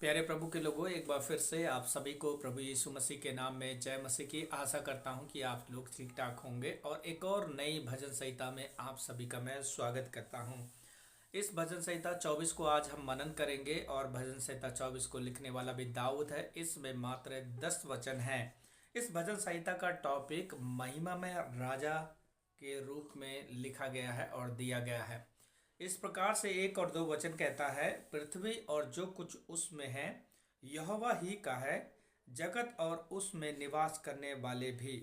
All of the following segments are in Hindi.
प्यारे प्रभु के लोगों, एक बार फिर से आप सभी को प्रभु यीशु मसीह के नाम में जय मसीह की। आशा करता हूं कि आप लोग ठीक ठाक होंगे और एक और नई भजन संहिता में आप सभी का मैं स्वागत करता हूं। इस भजन संहिता 24 को आज हम मनन करेंगे और भजन संहिता 24 को लिखने वाला भी दाऊद है। इसमें मात्र 10 वचन हैं। इस भजन संहिता का टॉपिक महिमा में राजा के रूप में लिखा गया है और दिया गया है। इस प्रकार से 1 और 2 वचन कहता है, पृथ्वी और जो कुछ उसमें है यहोवा ही का है, जगत और उसमें निवास करने वाले भी।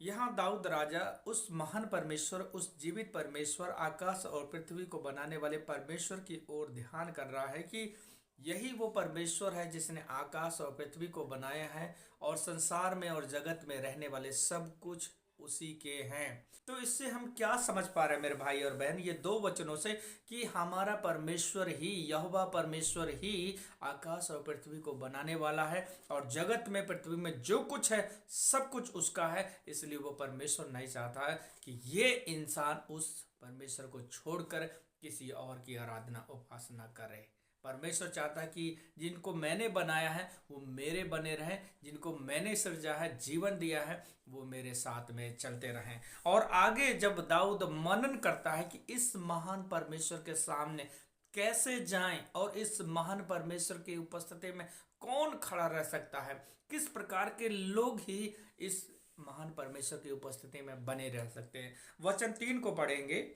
यहाँ दाऊद राजा उस महान परमेश्वर, उस जीवित परमेश्वर, आकाश और पृथ्वी को बनाने वाले परमेश्वर की ओर ध्यान कर रहा है कि यही वो परमेश्वर है जिसने आकाश और पृथ्वी को बनाया है और संसार में और जगत में रहने वाले सब कुछ उसी के हैं। तो इससे हम क्या समझ पा रहे हैं मेरे भाई और बहन, ये 2 वचनों से, कि हमारा परमेश्वर ही, यहोवा परमेश्वर ही आकाश और पृथ्वी को बनाने वाला है और जगत में, पृथ्वी में जो कुछ है सब कुछ उसका है। इसलिए वो परमेश्वर नहीं चाहता है कि ये इंसान उस परमेश्वर को छोड़कर किसी और की आराधना उपासना करे। परमेश्वर चाहता है कि जिनको मैंने बनाया है वो मेरे बने रहें, जिनको मैंने सृजा है, जीवन दिया है, वो मेरे साथ में चलते रहें। और आगे जब दाऊद मनन करता है कि इस महान परमेश्वर के सामने कैसे जाएं और इस महान परमेश्वर की उपस्थिति में कौन खड़ा रह सकता है, किस प्रकार के लोग ही इस महान परमेश्वर की उपस्थिति में बने रह सकते हैं। वचन 3 को पढ़ेंगे।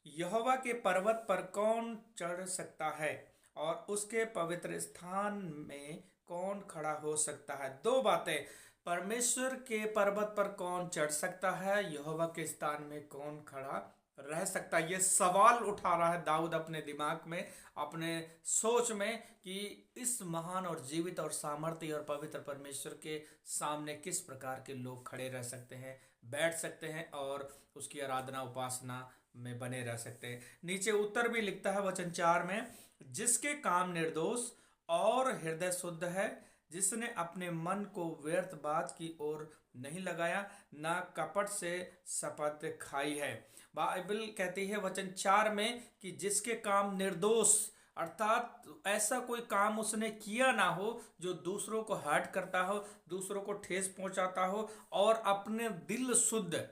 यहोवा के पर्वत पर कौन चढ़ सकता है और उसके पवित्र स्थान में कौन खड़ा हो सकता है। 2 बातें, परमेश्वर के पर्वत पर कौन चढ़ सकता है, यहोवा के स्थान में कौन खड़ा रह सकता है। ये सवाल उठा रहा है दाऊद अपने दिमाग में, अपने सोच में, कि इस महान और जीवित और सामर्थ्य और पवित्र परमेश्वर के सामने किस प्रकार के लोग खड़े रह सकते हैं, बैठ सकते हैं और उसकी आराधना उपासना में बने रह सकते हैं। नीचे उत्तर भी लिखता है वचन 4 में, जिसके काम निर्दोष और हृदय शुद्ध है, जिसने अपने मन को व्यर्थ बात की ओर नहीं लगाया, ना कपट से शपथ खाई है। बाइबल कहती है वचन 4 में कि जिसके काम निर्दोष, अर्थात ऐसा कोई काम उसने किया ना हो जो दूसरों को हर्ट करता हो, दूसरों को ठेस पहुंचाता हो, और अपने दिल शुद्ध,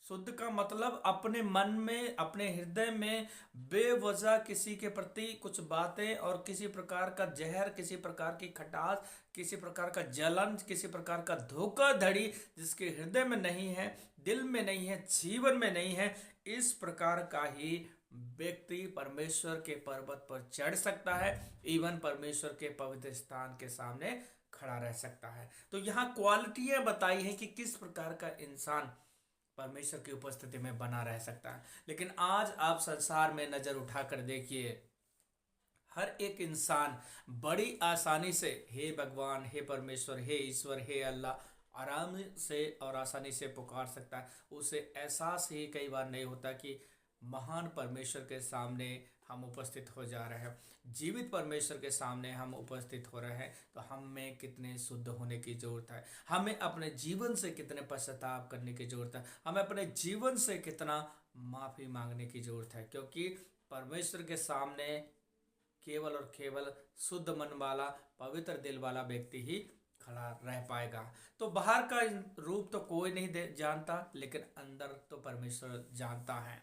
शुद्ध का मतलब अपने मन में, अपने हृदय में बेवजह किसी के प्रति कुछ बातें और किसी प्रकार का जहर, किसी प्रकार की खटास, किसी प्रकार का जलन, किसी प्रकार का धोखाधड़ी जिसके हृदय में नहीं है, दिल में नहीं है, जीवन में नहीं है, इस प्रकार का ही व्यक्ति परमेश्वर के पर्वत पर चढ़ सकता है, इवन परमेश्वर के पवित्र स्थान के सामने खड़ा रह सकता है। तो यहाँ क्वालिटियां बताई हैं कि किस प्रकार का इंसान परमेश्वर की उपस्थिति में बना रह सकता है। लेकिन आज आप संसार में नजर उठाकर देखिए, हर एक इंसान बड़ी आसानी से हे भगवान, हे परमेश्वर, हे ईश्वर, हे अल्लाह आराम से और आसानी से पुकार सकता है। उसे एहसास ही कई बार नहीं होता कि महान परमेश्वर के सामने हम उपस्थित हो जा रहे हैं, जीवित परमेश्वर के सामने हम उपस्थित हो रहे हैं, तो हमें कितने शुद्ध होने की ज़रूरत है, हमें अपने जीवन से कितने पश्चाताप करने की ज़रूरत है, हमें अपने जीवन से कितना माफ़ी मांगने की ज़रूरत है। क्योंकि परमेश्वर के सामने केवल और केवल शुद्ध मन वाला, पवित्र दिल वाला व्यक्ति ही खड़ा रह पाएगा। तो बाहर का रूप तो कोई नहीं जानता, लेकिन अंदर तो परमेश्वर जानता है।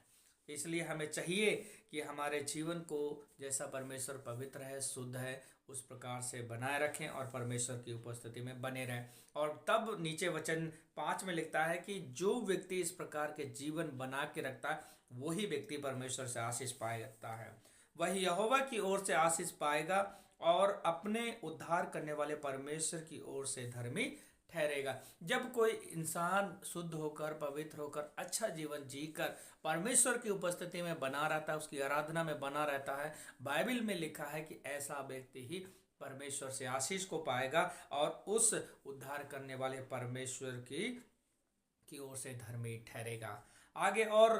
इसलिए हमें चाहिए कि हमारे जीवन को जैसा परमेश्वर पवित्र है, शुद्ध है, उस प्रकार से बनाए रखें और परमेश्वर की उपस्थिति में बने रहें। और तब नीचे वचन 5 में लिखता है कि जो व्यक्ति इस प्रकार के जीवन बना के रखता है, वही व्यक्ति परमेश्वर से आशीष पाता है, वही यहोवा की ओर से आशीष पाएगा और अपने उद्धार करने वाले परमेश्वर की ओर से धर्मी ठहरेगा। जब कोई इंसान शुद्ध होकर, पवित्र होकर, अच्छा जीवन जीकर परमेश्वर की उपस्थिति में बना रहता है, उसकी आराधना में बना रहता है, बाइबल में लिखा है कि ऐसा व्यक्ति ही परमेश्वर से आशीष को पाएगा और उस उद्धार करने वाले परमेश्वर की ओर से धर्मी ठहरेगा। आगे और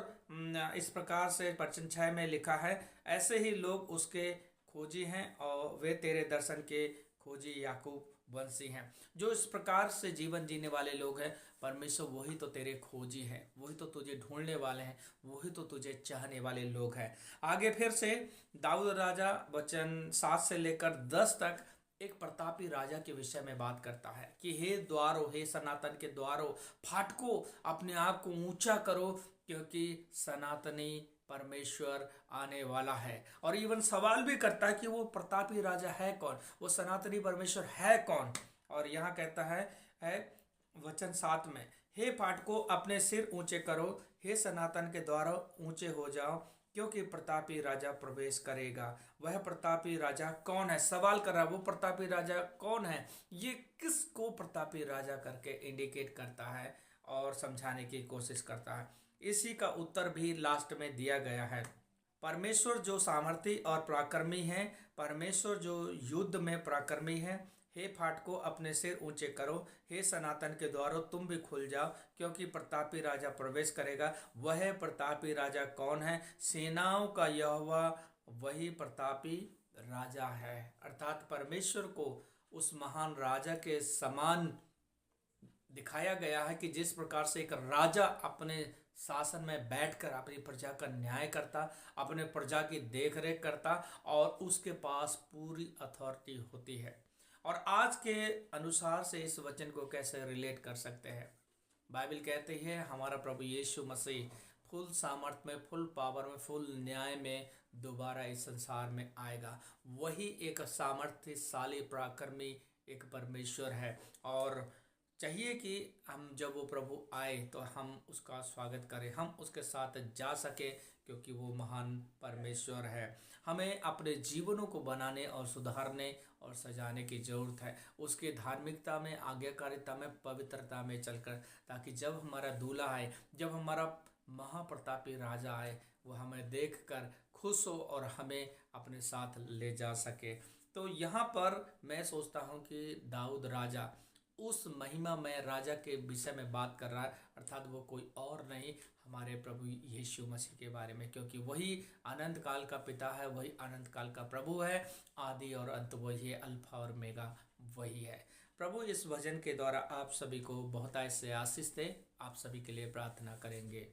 इस प्रकार से वचन 6 में लिखा है, ऐसे ही लोग उसके खोजी हैं और वे तेरे दर्शन के खोजी याकूब वंशी हैं। जो इस प्रकार से जीवन जीने वाले लोग हैं, परमेश्वर वही तो तेरे खोजी हैं, वही तो तुझे ढूंढने वाले हैं, वही तो तुझे चाहने वाले लोग हैं। आगे फिर से दाऊद राजा वचन 7 से लेकर 10 तक एक प्रतापी राजा के विषय में बात करता है कि हे द्वारों, हे सनातन के द्वारों, फाटको, अपने आप को ऊंचा करो, क्योंकि सनातनी परमेश्वर आने वाला है। और इवन सवाल भी करता है कि वो प्रतापी राजा है कौन, वो सनातनी परमेश्वर है कौन। और यहाँ कहता है वचन 7 में, हे फाटको, अपने सिर ऊंचे करो, हे सनातन के द्वारों ऊंचे हो जाओ, क्योंकि प्रतापी राजा प्रवेश करेगा। वह प्रतापी राजा कौन है? सवाल कर रहा है, वो प्रतापी राजा कौन है? ये किसको प्रतापी राजा करके इंडिकेट करता है और समझाने की कोशिश करता है। इसी का उत्तर भी लास्ट में दिया गया है। परमेश्वर जो सामर्थी और पराक्रमी है, परमेश्वर जो युद्ध में पराक्रमी है। हे फाटको, अपने सिर ऊंचे करो, हे सनातन के द्वारों तुम भी खुल जाओ, क्योंकि प्रतापी राजा प्रवेश करेगा। वह प्रतापी राजा कौन है? सेनाओं का यहोवा वही प्रतापी राजा है। अर्थात परमेश्वर को उस महान राजा के समान दिखाया गया है कि जिस प्रकार से एक राजा अपने शासन में बैठकर अपनी प्रजा का न्याय करता, अपने प्रजा की देखरेख करता, और उसके पास पूरी अथॉरिटी होती है। और आज के अनुसार से इस वचन को कैसे रिलेट कर सकते हैं? बाइबल कहती है हमारा प्रभु यीशु मसीह फुल सामर्थ में, फुल पावर में, फुल न्याय में दोबारा इस संसार में आएगा। वही एक सामर्थ्यशाली पराक्रमी एक परमेश्वर है। और चाहिए कि हम जब वो प्रभु आए तो हम उसका स्वागत करें, हम उसके साथ जा सके, क्योंकि वो महान परमेश्वर है। हमें अपने जीवनों को बनाने और सुधारने और सजाने की ज़रूरत है, उसकी धार्मिकता में, आज्ञाकारिता में, पवित्रता में चलकर, ताकि जब हमारा दूल्हा आए, जब हमारा महाप्रतापी राजा आए, वो हमें देखकर खुश हो और हमें अपने साथ ले जा सके। तो यहाँ पर मैं सोचता हूँ कि दाऊद राजा उस महिमा में राजा के विषय में बात कर रहा है, अर्थात वो कोई और नहीं, हमारे प्रभु यीशु मसीह के बारे में, क्योंकि वही अनंत काल का पिता है, वही अनंत काल का प्रभु है, आदि और अंत वही है, अल्फा और मेगा वही है। प्रभु इस भजन के द्वारा आप सभी को बहुत ऐसे आशीष दे। आप सभी के लिए प्रार्थना करेंगे।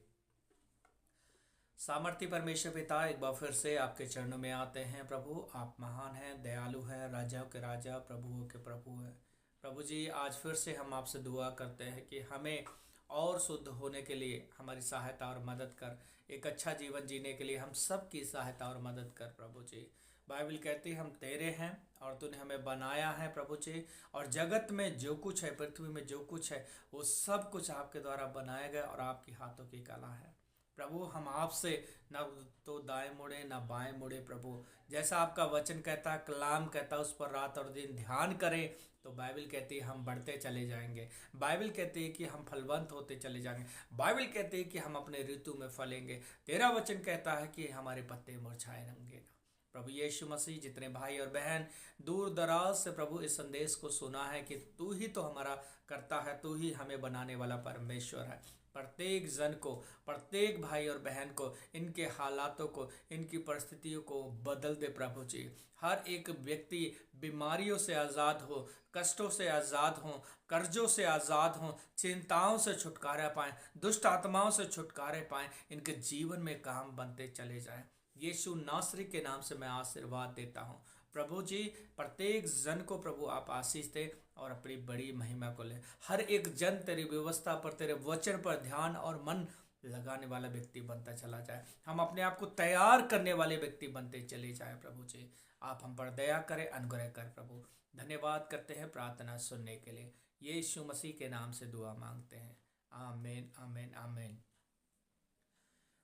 सामर्थी परमेश्वर पिता, एक बार फिर से आपके चरणों में आते हैं। प्रभु आप महान हैं, दयालु हैं, राजाओं के राजा, प्रभुओं के प्रभु हैं। प्रभु जी, आज फिर से हम आपसे दुआ करते हैं कि हमें और शुद्ध होने के लिए हमारी सहायता और मदद कर, एक अच्छा जीवन जीने के लिए हम सब की सहायता और मदद कर। प्रभु जी, बाइबल कहती है हम तेरे हैं और तूने हमें बनाया है प्रभु जी, और जगत में जो कुछ है, पृथ्वी में जो कुछ है, वो सब कुछ आपके द्वारा बनाया गया और आपके हाथों की कला है। प्रभु हम आपसे न तो दाएं मुड़े न बाएं मुड़े। प्रभु जैसा आपका वचन कहता है, कलाम कहता है, उस पर रात और दिन ध्यान करें, तो बाइबल कहती है हम बढ़ते चले जाएंगे। बाइबल कहती है कि हम फलवंत होते चले जाएंगे। बाइबल कहती है कि हम अपने ऋतु में फलेंगे। तेरा वचन कहता है कि हमारे पत्ते मुरझाए रहेंगे ना। प्रभु यीशु मसीह, जितने भाई और बहन दूर दराज से प्रभु इस संदेश को सुना है कि तू ही तो हमारा करता है, तू ही हमें बनाने वाला परमेश्वर है, प्रत्येक जन को, प्रत्येक भाई और बहन को, इनके हालातों को, इनकी परिस्थितियों को बदल दे प्रभु जी। हर एक व्यक्ति बीमारियों से आज़ाद हो, कष्टों से आज़ाद हो, कर्जों से आज़ाद हो, चिंताओं से छुटकारा पाएं, दुष्ट आत्माओं से छुटकारे पाएं, इनके जीवन में काम बनते चले जाएं। यीशु नासरी के नाम से मैं आशीर्वाद देता हूँ। प्रभु जी, प्रत्येक जन को प्रभु आप आशीष दे और अपनी बड़ी महिमा को ले। हर एक जन तेरी व्यवस्था पर, तेरे वचन पर ध्यान और मन लगाने वाला व्यक्ति बनता चला जाए। हम अपने आप को तैयार करने वाले व्यक्ति बनते चले जाए। प्रभु जी, आप हम पर दया करें, अनुग्रह कर। प्रभु धन्यवाद करते हैं प्रार्थना सुनने के लिए। यीशु मसीह के नाम से दुआ मांगते हैं। आमीन, आमीन, आमीन।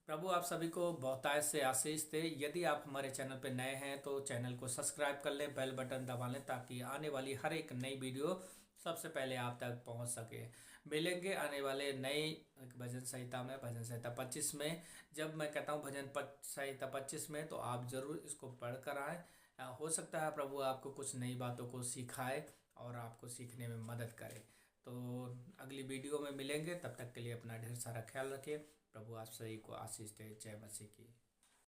प्रभु आप सभी को बहुतायत से आशीष दे। यदि आप हमारे चैनल पर नए हैं तो चैनल को सब्सक्राइब कर लें, बेल बटन दबा लें, ताकि आने वाली हर एक नई वीडियो सबसे पहले आप तक पहुंच सके। मिलेंगे आने वाले नई भजन संहिता में, भजन संहिता 25 में। जब मैं कहता हूं भजन संहिता 25 में, तो आप ज़रूर इसको पढ़ कर आएँ। हो सकता है प्रभु आपको कुछ नई बातों को सिखाए और आपको सीखने में मदद करे। तो अगली वीडियो में मिलेंगे, तब तक के लिए अपना ढेर सारा ख्याल रखिए। प्रभु आप सभी को आशीष दे। जय मसीह की।